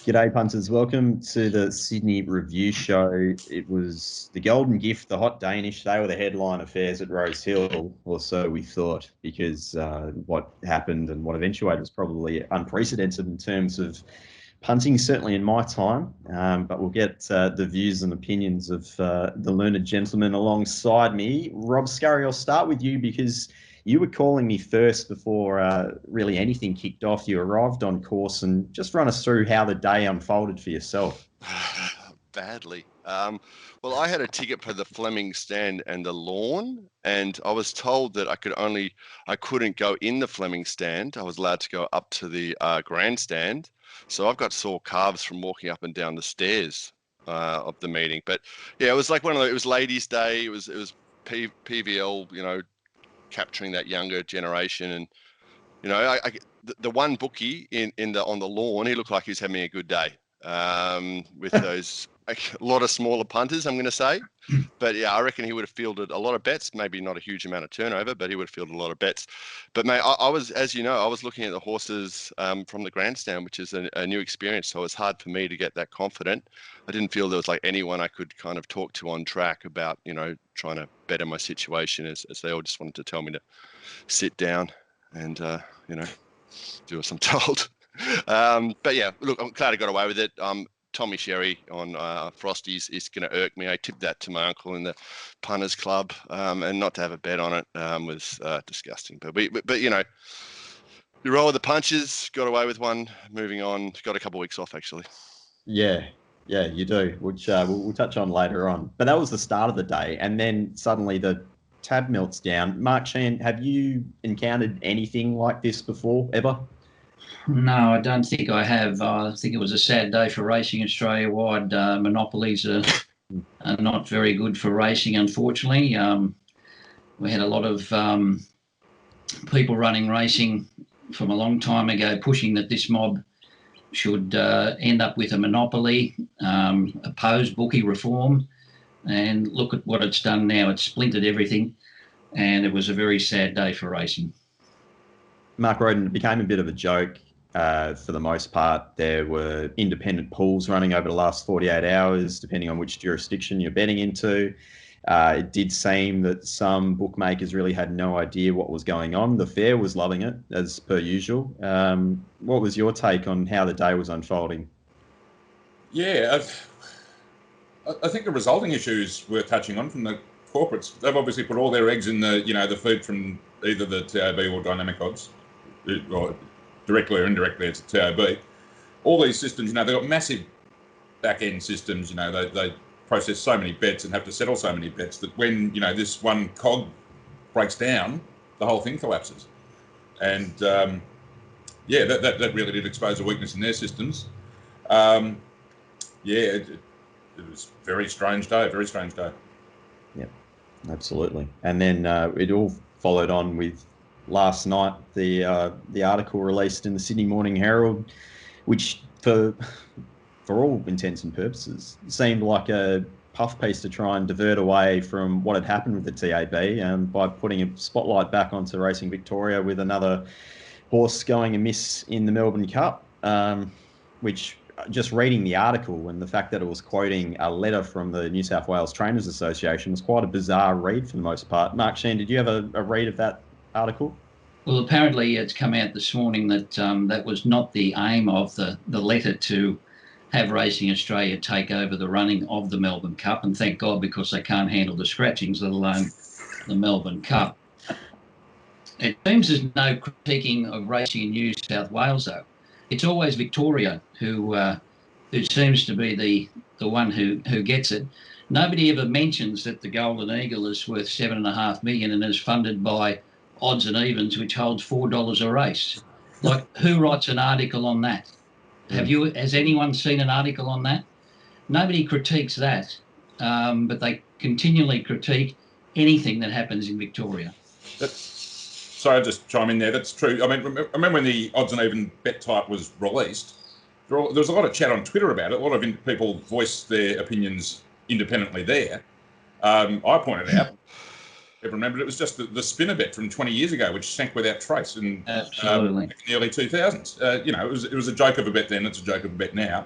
G'day, punters. Welcome to the Sydney Review Show. It was the Golden Gift, the hot Danish. They were the headline affairs at Rosehill, or so we thought, because what happened and what eventuated was probably unprecedented in terms of punting, certainly in my time. But we'll get the views and opinions of the learned gentleman alongside me. Rob Scurry, I'll start with you because you were calling me first before really anything kicked off. You arrived on course, and just run us through how the day unfolded for yourself. Badly. Well, I had a ticket for the Fleming stand and the lawn, and I was told that I couldn't go in the Fleming stand. I was allowed to go up to the grandstand. So I've got sore calves from walking up and down the stairs of the meeting. But yeah, it was like it was Ladies' Day. It was PVL, capturing that younger generation. And the one bookie on the lawn, he looked like he was having a good day with those a lot of smaller punters, I'm going to say. But yeah, I reckon he would have fielded a lot of bets, maybe not a huge amount of turnover, but he would have fielded a lot of bets. But mate, I was, as you know, I was looking at the horses from the grandstand, which is a new experience. So it was hard for me to get that confident. I didn't feel there was like anyone I could kind of talk to on track about, trying to better my situation, as they all just wanted to tell me to sit down and, do as I'm told. But yeah, look, I'm glad I got away with it. Tommy Sherry on Frosties is going to irk me. I tipped that to my uncle in the punters club, and not to have a bet on it was disgusting. But you roll with the punches. Got away with one. Moving on. Got a couple of weeks off actually. Yeah, you do, which we'll touch on later on. But that was the start of the day, and then suddenly the tab melts down. Mark Shean, have you encountered anything like this before, ever? No, I don't think I have. I think it was a sad day for racing Australia-wide. Monopolies are not very good for racing, unfortunately. We had a lot of people running racing from a long time ago pushing that this mob should end up with a monopoly, oppose bookie reform, and look at what it's done now. It's splintered everything, and it was a very sad day for racing. Mark Rhoden, it became a bit of a joke. For the most part, there were independent pools running over the last 48 hours, depending on which jurisdiction you're betting into. It did seem that some bookmakers really had no idea what was going on. The fair was loving it, as per usual. What was your take on how the day was unfolding? Yeah, I think the resulting issues we're touching on from the corporates, they've obviously put all their eggs in the feed from either the TAB or Dynamic Odds, or directly or indirectly it's a TAB. All these systems, they've got massive back-end systems. They process so many bets and have to settle so many bets that when, this one cog breaks down, the whole thing collapses. And, that really did expose a weakness in their systems. It was a very strange day. Yeah, absolutely. And then it all followed on with last night, the article released in the Sydney Morning Herald, which for all intents and purposes seemed like a puff piece to try and divert away from what had happened with the TAB, by putting a spotlight back onto Racing Victoria with another horse going amiss in the Melbourne Cup, which, just reading the article and the fact that it was quoting a letter from the New South Wales Trainers Association, was quite a bizarre read for the most part. Mark Shean, did you have a read of that article? Well, apparently it's come out this morning that that was not the aim of the letter, to have Racing Australia take over the running of the Melbourne Cup, and thank God, because they can't handle the scratchings, let alone the Melbourne Cup. It seems there's no critiquing of racing in New South Wales, though. It's always Victoria who seems to be the one who gets it. Nobody ever mentions that the Golden Eagle is worth $7.5 million and is funded by Odds and Evens, which holds $4 a race. Like, who writes an article on that? Has anyone seen an article on that? Nobody critiques that, but they continually critique anything that happens in Victoria. Sorry, I'll just chime in there. That's true. I mean, remember when the Odds and Even bet type was released, there was a lot of chat on Twitter about it. A lot of people voiced their opinions independently there. I pointed out, everyone remembered, it was just the spinner bet from 20 years ago, which sank without trace in the early 2000s. It was a joke of a bet then, it's a joke of a bet now.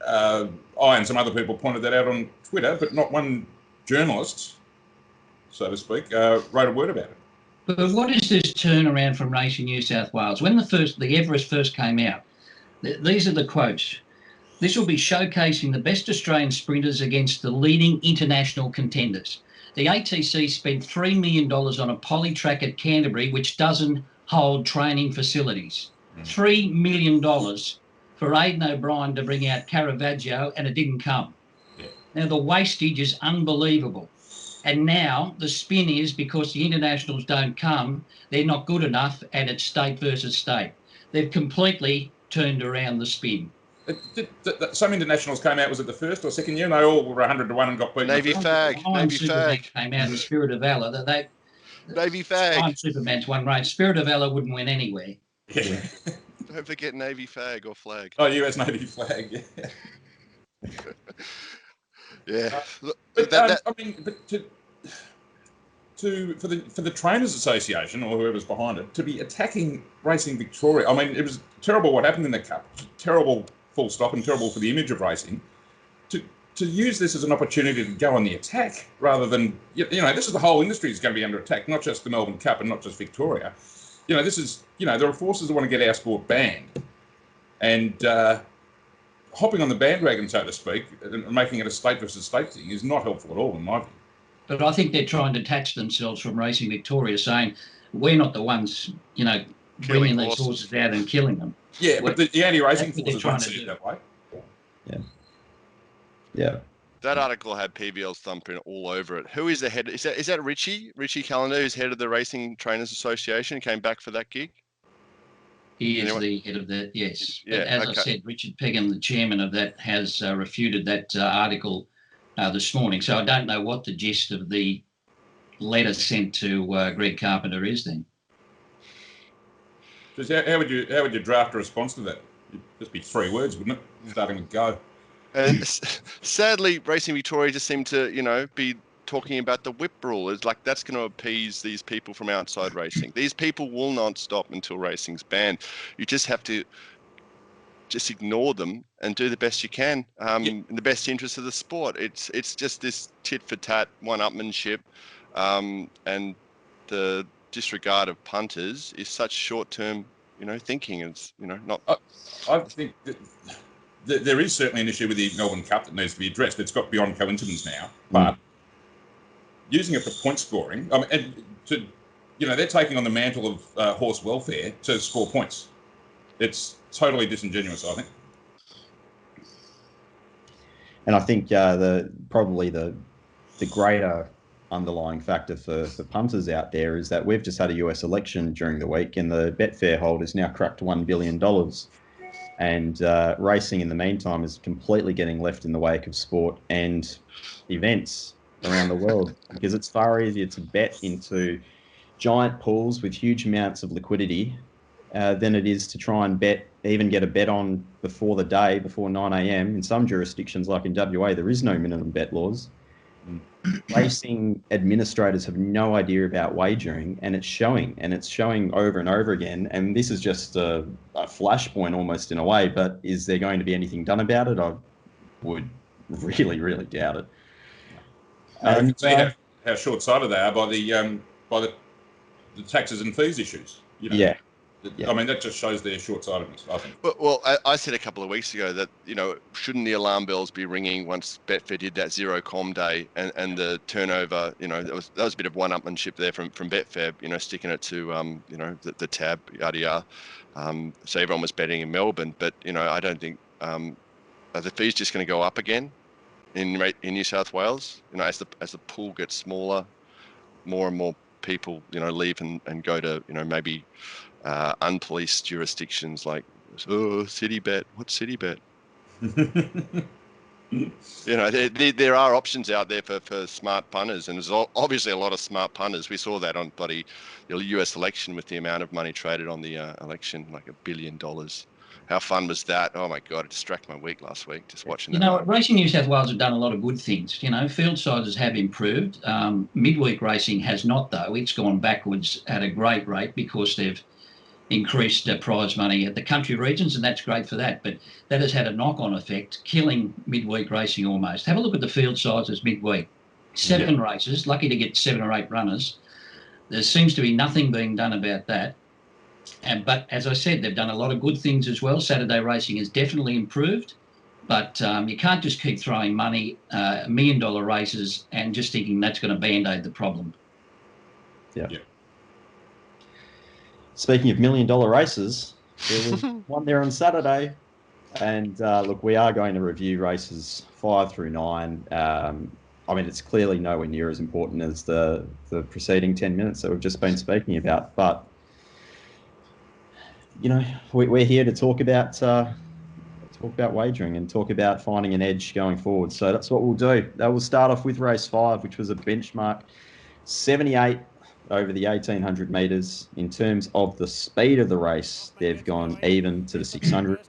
I and some other people pointed that out on Twitter, but not one journalist, so to speak, wrote a word about it. But what is this turnaround from Racing New South Wales? When the Everest first came out, these are the quotes. This will be showcasing the best Australian sprinters against the leading international contenders. The ATC spent $3 million on a poly track at Canterbury, which doesn't hold training facilities. $3 million for Aidan O'Brien to bring out Caravaggio, and it didn't come. Yeah. Now, the wastage is unbelievable. And now the spin is because the internationals don't come, they're not good enough, and it's state versus state. They've completely turned around the spin. Some internationals came out, was it the first or second year? And they all were 100 to 1 and got beaten. Navy fag. Navy fag. Came out in Spirit of Valor. Navy fag. Superman's one race. Spirit of Valor wouldn't win anywhere. Yeah. Don't forget Navy fag or flag. Oh, US Navy flag. Yeah. Yeah. For the Trainers Association or whoever's behind it to be attacking Racing Victoria, I mean, it was terrible what happened in the Cup. Terrible, full stop, and terrible for the image of racing. To use this as an opportunity to go on the attack rather than, this is the whole industry is going to be under attack, not just the Melbourne Cup and not just Victoria. This is, there are forces that want to get our sport banned. And hopping on the bandwagon, so to speak, and making it a state versus state thing is not helpful at all, in my view. But I think they're trying to detach themselves from Racing Victoria, saying we're not the ones, bringing these horses out and killing them. Yeah, but the anti-racing forces won't see it that way. Yeah. Yeah. That article had PBL's thumbprint all over it. Who is the head? Is that Richie Callender, who's head of the Racing Trainers Association, came back for that gig? He is the head of that, yes. Yeah, but as I said, Richard Pegham, the chairman of that, has refuted that article this morning. So I don't know what the gist of the letter sent to Greg Carpenter is then. Just how would you draft a response to that? It'd just be 3 words, wouldn't it? Starting with go. And sadly, Racing Victoria just seemed to, be talking about the whip rule. It's like that's going to appease these people from outside racing. These people will not stop until racing's banned. You just have to just ignore them and do the best you can in the best interest of the sport. It's just this tit for tat, one-upmanship, and the disregard of punters is such short-term, thinking. It's not. I think that there is certainly an issue with the Melbourne Cup that needs to be addressed. It's got beyond coincidence now, but using it for point scoring, they're taking on the mantle of horse welfare to score points. It's totally disingenuous, I think. And I think probably the greater underlying factor for punters out there is that we've just had a US election during the week, and the Betfair hold has now cracked $1 billion. And racing in the meantime is completely getting left in the wake of sport and events around the world, because it's far easier to bet into giant pools with huge amounts of liquidity than it is to try and even get a bet on before 9 a.m. In some jurisdictions, like in WA, there is no minimum bet laws. Racing administrators have no idea about wagering, and it's showing over and over again. And this is just a flashpoint almost in a way, but is there going to be anything done about it? I would really, really doubt it. You can see how short-sighted they are by the taxes and fees issues. Yeah. I mean, that just shows their short-sightedness, I think. Well, I said a couple of weeks ago that, shouldn't the alarm bells be ringing once Betfair did that zero-com day and the turnover, that was a bit of one-upmanship there from Betfair, sticking it to, the tab, yada yada. So everyone was betting in Melbourne, but, I don't think, are the fees just going to go up again in New South Wales? As the pool gets smaller, more and more people, leave and go to, maybe unpoliced jurisdictions like Citybet. What's Citybet? There are options out there for smart punters, and there's obviously a lot of smart punters. We saw that on the US election with the amount of money traded on the election, like $1 billion. How fun was that? Oh my God, it distracted my week last week just watching that. Racing New South Wales have done a lot of good things. Field sizes have improved. Midweek racing has not, though. It's gone backwards at a great rate because they've increased prize money at the country regions, and that's great for that. But that has had a knock-on effect, killing midweek racing almost. Have a look at the field sizes midweek. 7 races, lucky to get 7 or 8 runners. There seems to be nothing being done about that. But as I said, they've done a lot of good things as well. Saturday racing has definitely improved, but you can't just keep throwing money, $1 million races, and just thinking that's going to band-aid the problem. Yeah. Speaking of $1 million races, there was one there on Saturday. And look, we are going to review races 5 through 9. I mean, it's clearly nowhere near as important as the preceding 10 minutes that we've just been speaking about. But, you know, we're here to talk about wagering and talk about finding an edge going forward. So that's what we'll do. We'll start off with race 5, which was a benchmark 78 over the 1,800 metres. In terms of the speed of the race, they've gone even to the 600.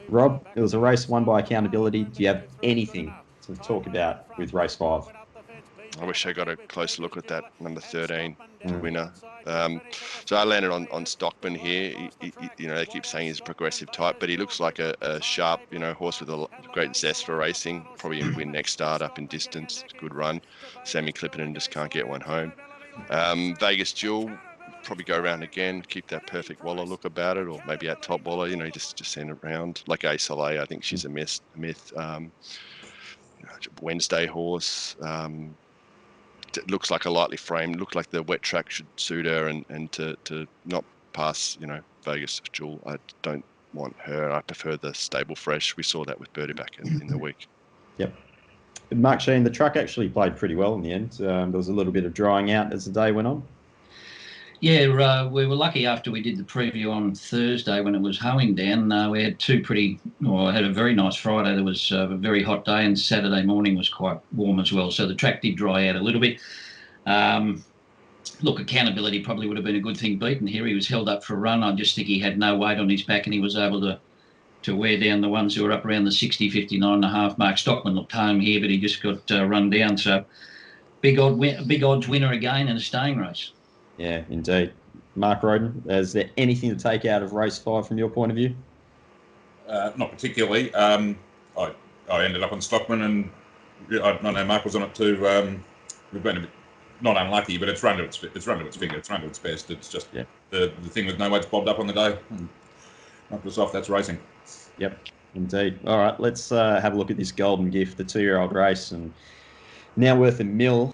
Rob, it was a race won by accountability. Do you have anything to talk about with race 5? I wish I got a closer look at that number 13 winner. So I landed on Stockman here. You know, they keep saying he's a progressive type, but he looks like a sharp, you know, horse with a great zest for racing. Probably win next start up in distance. Good run. Sammy Clipperton just can't get one home. Vegas Jewel, probably go around again, keep that perfect Waller look about it, or maybe at top Waller, you know, just send it around. Like Ace Soleil, I think she's a myth. Wednesday horse. It looks like a lightly framed, looked like the wet track should suit her, and to not pass, you know, Vegas Jewel, I don't want her. I prefer the stable fresh. We saw that with Birdie back in the week. Yep. Mark Shean, the track actually played pretty well in the end. There was a little bit of drying out as the day went on. Yeah, we were lucky after we did the preview on Thursday when it was hoeing down. We had had a very nice Friday. There was a very hot day, and Saturday morning was quite warm as well. So the track did dry out a little bit. Look, accountability probably would have been a good thing beaten here. He was held up for a run. I just think he had no weight on his back, and he was able to wear down the ones who were up around the 60, 59.5 mark. Stockman looked home here, but he just got run down. So big odds winner again in a staying race. Yeah, indeed. Mark Rhoden, is there anything to take out of race 5 from your point of view? Not particularly. I ended up on Stockman, and I know Mark was on it too. We've been a bit not unlucky, but it's run to its finger. It's run to its best. It's just the thing with no weights bobbed up on the day. Knocked us off. That's racing. Yep, indeed. All right, let's have a look at this Golden Gift, the 2-year-old race, and now worth $1 million.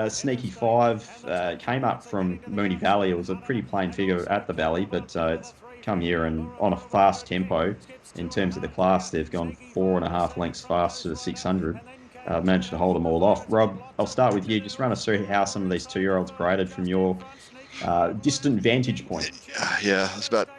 Sneaky 5 came up from Moonee Valley. It was a pretty plain figure at the Valley, but it's come here and on a fast tempo. In terms of the class, they've gone 4.5 lengths fast to the 600. Managed to hold them all off. Rob, I'll start with you. Just run us through how some of these 2-year-olds paraded from your distant vantage point. Yeah, it's about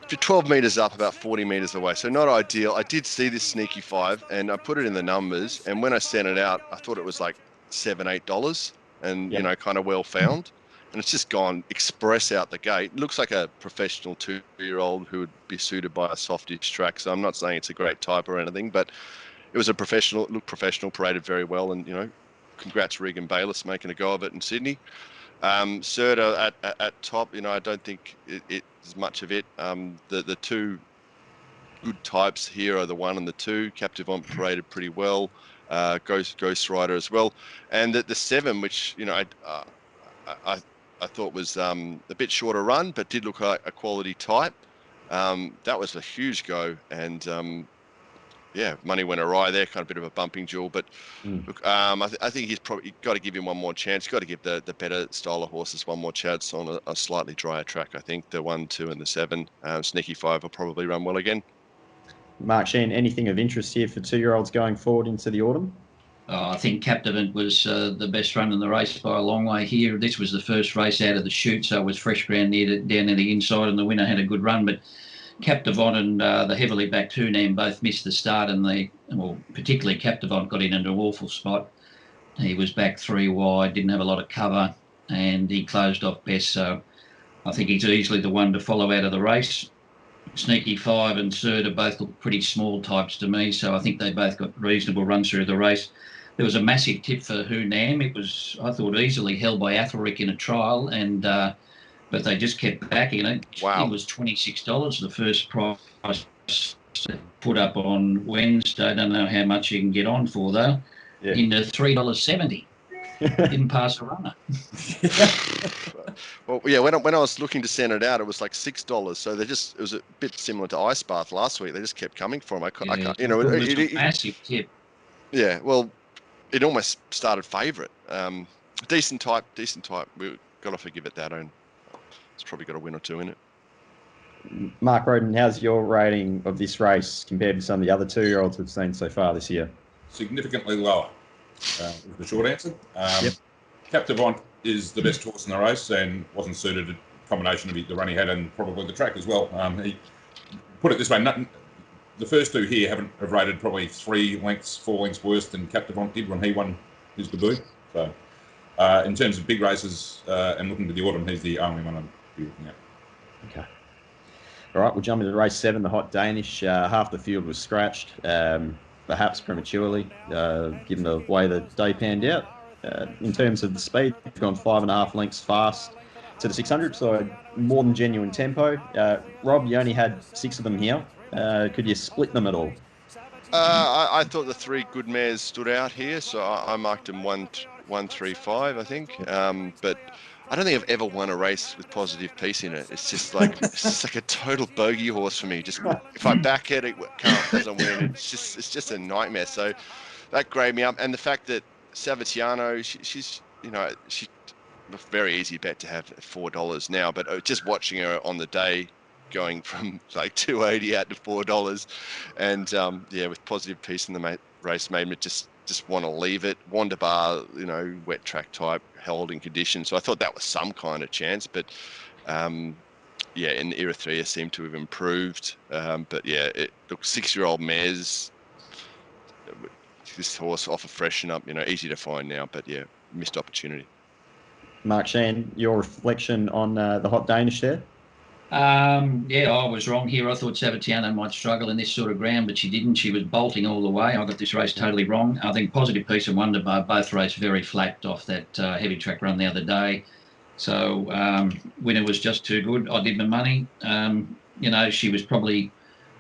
12 metres up, about 40 metres away. So not ideal. I did see this Sneaky 5, and I put it in the numbers. And when I sent it out, I thought it was like $7-8, and you know, kind of well found. And it's just gone express out the gate. It looks like a professional 2-year-old who would be suited by a softish track. So I'm not saying it's a great type or anything, but it was a professional. It looked professional, paraded very well, and you know, congrats Regan Bayliss making a go of it in Sydney. Serta at top, you know, I don't think it's much of it. The two good types here are the 1 and the 2. Captivant paraded pretty well. Ghost Rider as well, and the 7, which you know I thought was a bit shorter run, but did look like a quality type. That was a huge go, and yeah, money went awry there, kind of a bit of a bumping duel. But look, I think he's probably got to give him one more chance. Got to give the better style of horses one more chance on a slightly drier track. I think the 1, 2, and the 7. Sneaky 5 will probably run well again. Mark Shean, anything of interest here for 2-year-olds going forward into the autumn? I think Captivant was the best run in the race by a long way here. This was the first race out of the chute, so it was fresh ground down near the inside, and the winner had a good run. But Captivant and the heavily backed Hunan both missed the start, and particularly Captivant got in an awful spot. He was back 3 wide, didn't have a lot of cover, and he closed off best. So I think he's easily the one to follow out of the race. Sneaky 5 and Serta both look pretty small types to me, so I think they both got reasonable runs through the race. There was a massive tip for Hunan. It was, I thought, easily held by Athelric in a trial, and but they just kept backing it. Wow. It was $26, the first price put up on Wednesday. I don't know how much you can get on for, though. Yeah. In the $3.70. Didn't pass a runner. Well, yeah, when I was looking to send it out, it was like $6. So it was a bit similar to Ice Bath last week. They just kept coming for them. I can't, you know, it was a massive tip. Yeah, well, it almost started favourite. Decent type. We've got to forgive it that. It's probably got a win or two in it. Mark Rhoden, how's your rating of this race compared to some of the other 2-year-olds we've seen so far this year? Significantly lower, is the short answer. Yep. Captivant is the best horse in the race and wasn't suited to a combination of the run he had and probably the track as well. He put it this way, the first two here have rated probably 4 lengths worse than Captivant did when he won his debut. So in terms of big races and looking to the autumn, he's the only one I'd be looking at. Okay. All right, we'll jump into race 7, the Hot Danish. Half the field was scratched, perhaps prematurely, given the way the day panned out. In terms of the speed, they've gone 5.5 lengths fast to the 600, so more than genuine tempo. Rob, you only had 6 of them here. Could you split them at all? I thought the 3 good mares stood out here, so I marked them 1-3-5, I think. But I don't think I've ever won a race with positive piece in it. It's just like a total bogey horse for me. Just if I back it doesn't win. It's just a nightmare. So that graved me up, and the fact that Savatiano, she's a very easy bet to have $4 now. But just watching her on the day, going from like $2.80 out to $4, and with positive piece in the race made me just want to leave it. Wanderbar, wet track type, holding conditions. So I thought that was some kind of chance, but in Erythrea seemed to have improved. But yeah, look, 6-year-old mares. This horse off a freshen up, easy to find now, but yeah, missed opportunity. Mark Shean, your reflection on the Hot Danish there? I was wrong here. I thought Savatiano might struggle in this sort of ground, but she didn't. She was bolting all the way. I got this race totally wrong. I think Positive Piece and Wonderbar both raced very flat off that heavy track run the other day. So when it was just too good, I did my money. She was probably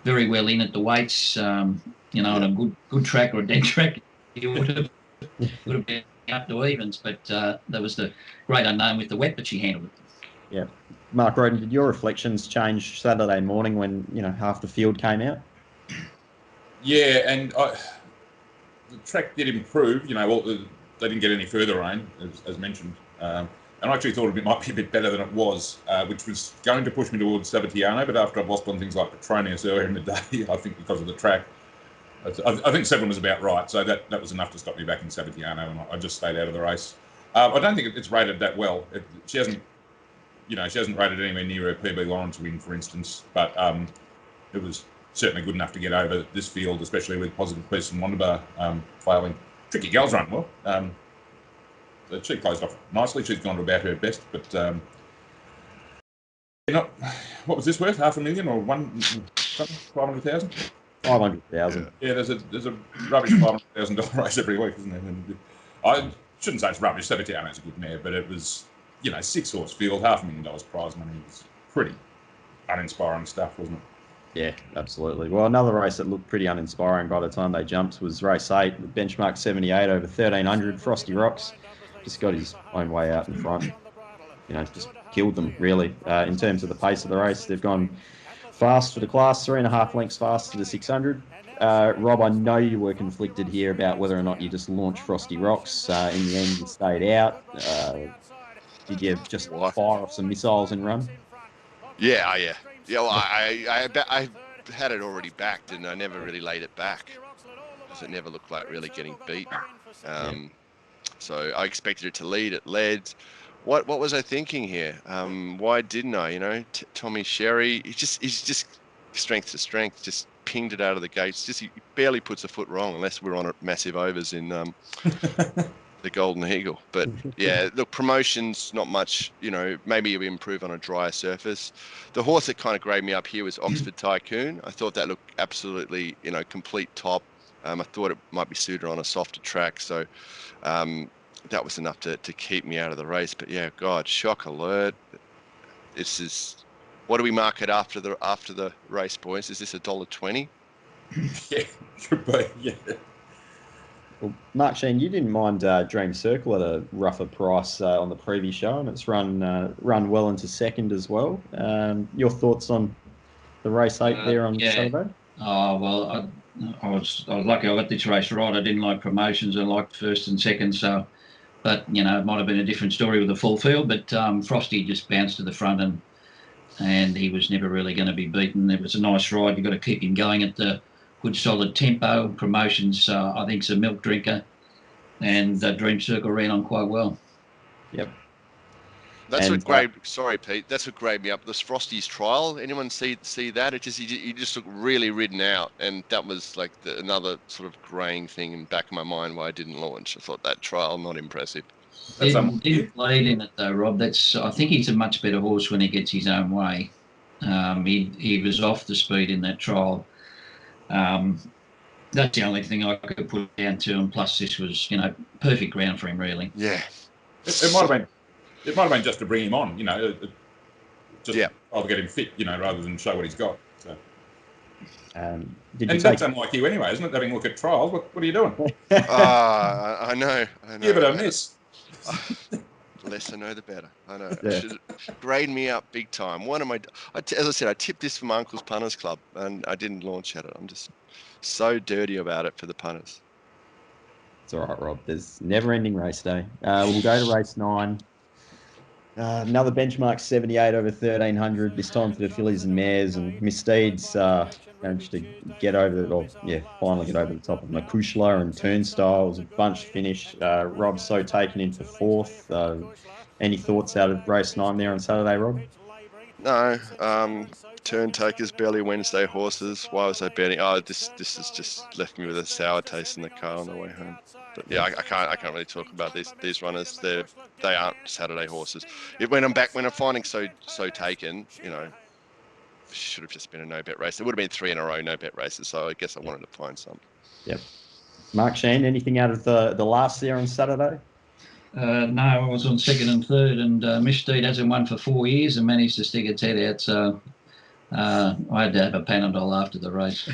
very well in at the weights. On a good track or a dead track, it would have been up to evens. But there was the great unknown with the wet, but she handled it. Yeah. Mark Rhoden, did your reflections change Saturday morning when, half the field came out? Yeah, and the track did improve. They didn't get any further rain, as mentioned. And I actually thought it might be a bit better than it was, which was going to push me towards Savatiano. But after I've lost on things like Petronius earlier in the day, I think because of the track, I think 7 was about right. So that was enough to stop me back in Savatiano, and I just stayed out of the race. I don't think it's rated that well. She hasn't rated anywhere near her PB Lawrence win, for instance, but it was certainly good enough to get over this field, especially with Positive Piece and Wonderbar failing. Tricky Gal's run well. She closed off nicely. She's gone to about her best, but what was this worth? $500,000 or 500,000? 500,000. Yeah, there's a rubbish $500,000 race every week, isn't there? And I shouldn't say it's rubbish. Savatiano's a good mare, but it was 6-horse field, $500,000 prize money. Was pretty uninspiring stuff, wasn't it? Yeah, absolutely. Well, another race that looked pretty uninspiring by the time they jumped was race 8, the benchmark 78 over 1,300. Frosty Rocks just got his own way out in front. Just killed them, really. In terms of the pace of the race, they've gone fast for the class, 3.5 lengths fast to the 600. Rob, I know you were conflicted here about whether or not you just launched Frosty Rocks. In the end, you stayed out. Did you just fire off some missiles and run? Yeah. Well, I had it already backed, and I never really laid it back because it never looked like really getting beaten. So I expected it to lead. It led. What was I thinking here? Why didn't I? Tommy Sherry, he's just strength to strength, just pinged it out of the gates. He barely puts a foot wrong unless we're on a massive overs in the Golden Eagle. But yeah, look, promotions, not much, maybe you improve on a drier surface. The horse that kind of graved me up here was Oxford Tycoon. I thought that looked absolutely, complete top. I thought it might be suited on a softer track. So that was enough to keep me out of the race. But yeah, God, shock alert. this is, what do we mark it after the race, boys? Is this $1.20? Yeah, should be. Yeah. Well, Mark Shean, you didn't mind Dream Circle at a rougher price on the previous show, and it's run well into second as well. Your thoughts on the race 8 there on Saturday? Oh well, I was lucky I got this race right. I didn't like promotions. I liked first and second. So, but it might have been a different story with the full field. But Frosty just bounced to the front and he was never really going to be beaten. It was a nice ride. You've got to keep him going at the good solid tempo. Promotions, I think, is a milk drinker, and Dream Circle ran on quite well. Yep. That's what grabbed. Sorry, Pete. That's what grabbed me up. This Frosty's trial. Anyone see that? It just he just looked really ridden out, and that was like another sort of greying thing in the back of my mind why I didn't launch. I thought that trial not impressive. Didn't lead in it though, Rob. I think he's a much better horse when he gets his own way. He was off the speed in that trial. That's the only thing I could put down to him. Plus, this was perfect ground for him, really. Yeah. It might have been. It might have been just to bring him on, just to get him fit, rather than show what he's got. So. That's unlike you anyway, isn't it? Having a look at trials. What are you doing? I know. Yeah, but I miss. The less I know, the better. I know. Yeah. Should grade me up big time. As I said, I tipped this for my uncle's punters club, and I didn't launch at it. I'm just so dirty about it for the punters. It's all right, Rob. There's never-ending race day. We'll go to race 9. Another benchmark 78 over 1,300. This time for the fillies and mares, and Misdeeds managed to finally get over the top of Makushla and Turnstiles. A bunch finish. Rob so taken into 4th. Any thoughts out of race 9 there on Saturday, Rob? No. Turn takers, barely Wednesday horses. Why was I betting? Oh, this has just left me with a sour taste in the car on the way home. But yeah, I can't really talk about these runners. They aren't Saturday horses. When I'm finding so taken, should have just been a no bet race. There would have been 3 in a row no bet races. So I guess I wanted to find some. Yep. Mark Shean, anything out of the last there on Saturday? No, I was on 2nd and 3rd, and Misdeed hasn't won for 4 years and managed to stick its head out. So I had to have a Panadol after the race.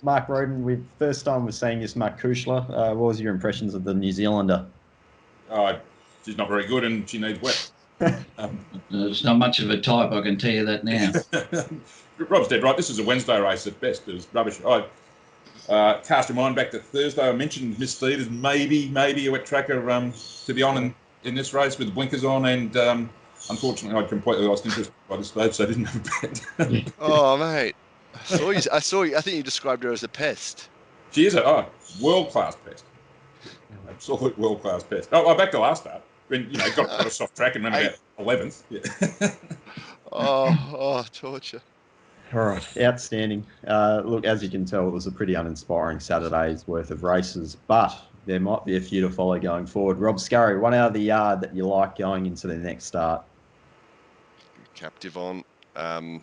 Mark Rhoden, first time we're seeing this Makushla. What was your impressions of the New Zealander? She's not very good and she needs wet. It's not much of a type, I can tell you that now. Rob's dead right. This is a Wednesday race at best. It was rubbish. I cast your mind back to Thursday. I mentioned Misdeed as maybe a wet tracker to be on in this race with the blinkers on, and unfortunately I'd completely lost interest by this stage, so I didn't have a bet. Oh, mate. I saw you. I think you described her as a pest. She is a world-class pest. Absolute world-class pest. Back to last start. When, got a soft track and ran about 11th. Yeah. Oh, torture. All right, outstanding. Look, as you can tell, it was a pretty uninspiring Saturday's worth of races, but there might be a few to follow going forward. Rob Scurry, one out of the yard that you like going into the next start? Captive on. I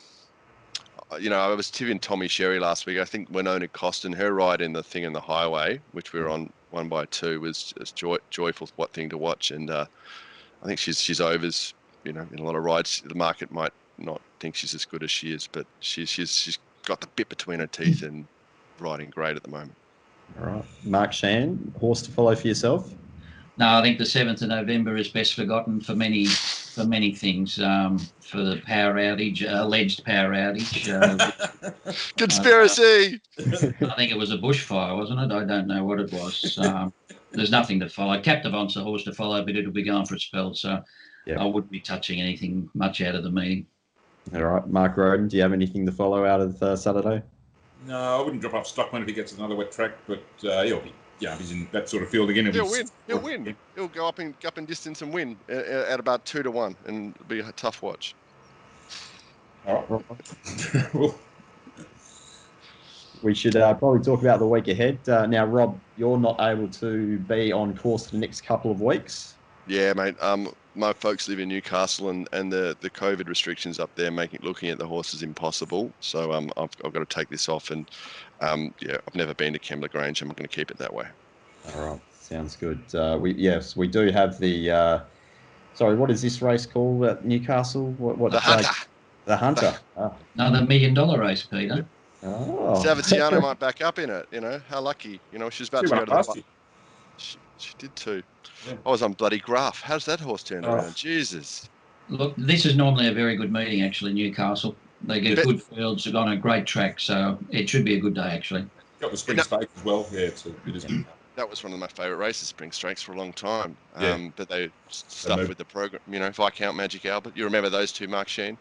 was tipping Tommy Sherry last week. I think Winona Costin, her ride in the thing in the highway, which we were on 1 by 2, was joyful thing to watch. And I think she's overs, in a lot of rides. The market might not think she's as good as she is, but she's got the bit between her teeth and riding great at the moment. All right. Mark Shean, horse to follow for yourself? No, I think the 7th of November is best forgotten for many things. For the power outage, alleged power outage. Conspiracy! I think it was a bushfire, wasn't it? I don't know what it was. There's nothing to follow. Captive On's the horse to follow, but it'll be going for a spell, so I wouldn't be touching anything much out of the meeting. All right. Mark Rhoden, do you have anything to follow out of Saturday? No, I wouldn't drop off Stockman if he gets another wet track, but he'll be. Yeah, if he's in that sort of field again. He'll win. He'll go up in distance and win at about 2-1, and it'll be a tough watch. All right. We should probably talk about the week ahead. Now, Rob, you're not able to be on course for the next couple of weeks. Yeah, mate. My folks live in Newcastle, and the COVID restrictions up there looking at the horses impossible. So I've got to take this off, and I've never been to Kembla Grange. I'm going to keep it that way. All right, sounds good. We do have the Sorry, what is this race called at Newcastle? What The Hunter. The Hunter. Oh. Another $1 million race, Peter. Oh. Savatiano might back up in it. How lucky. She's about She to go went to the. past you. She did too. Yeah. I was on bloody Graph. How's that horse turned Oh. around? Jesus. Look, this is normally a very good meeting, actually, Newcastle. They get good fields. They've got a great track, so it should be a good day, actually. Got the Spring Stakes as well. Yeah, it is. That was one of my favourite races, Spring Stakes, for a long time. Yeah. But they stuffed with the program. Viscount Magic Albert. You remember those two, Mark Shean?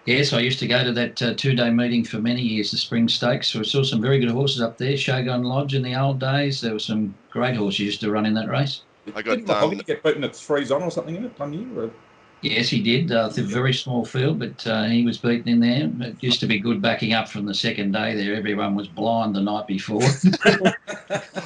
Yes, I used to go to that 2-day meeting for many years, the Spring Stakes. So we saw some very good horses up there. Shogun Lodge in the old days. There were some great horses used to run in that race. Didn't Mahogany get beaten at 3s on or something in it 1 year? Yes, he did. It's a very small field, but he was beaten in there. It used to be good backing up from the second day there. Everyone was blind the night before.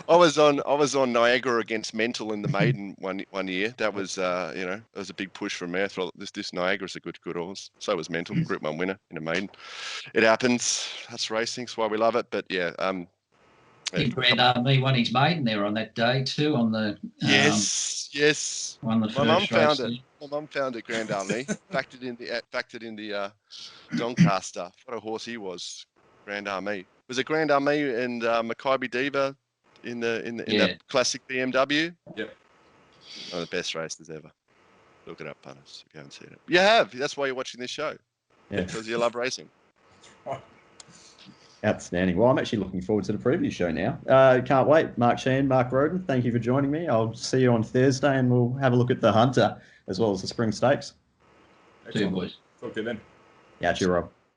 I was on Niagara against Mental in the maiden one year. That was it was a big push for me. I thought this Niagara's a good horse. So was Mental, Group 1 winner in a maiden. It happens. That's racing. That's why we love it. But yeah, Grand Army won his maiden there on that day too. On the yes. Won the My first mum race found there. it. My mum found it, Grand Army. backed it in the Doncaster. What a horse he was, Grand Army. Was it Grand Army and Maccabi Diva in the classic BMW? Yep. One of the best races ever. Look it up, punters. Go and see it. You have. That's why you're watching this show. Yeah. Because you love racing. Outstanding. Well, I'm actually looking forward to the preview show now. Can't wait. Mark Shean, Mark Rhoden, thank you for joining me. I'll see you on Thursday and we'll have a look at the Hunter as well as the Spring Stakes. See you, boys. Talk to you then. Yeah, cheer, Rob.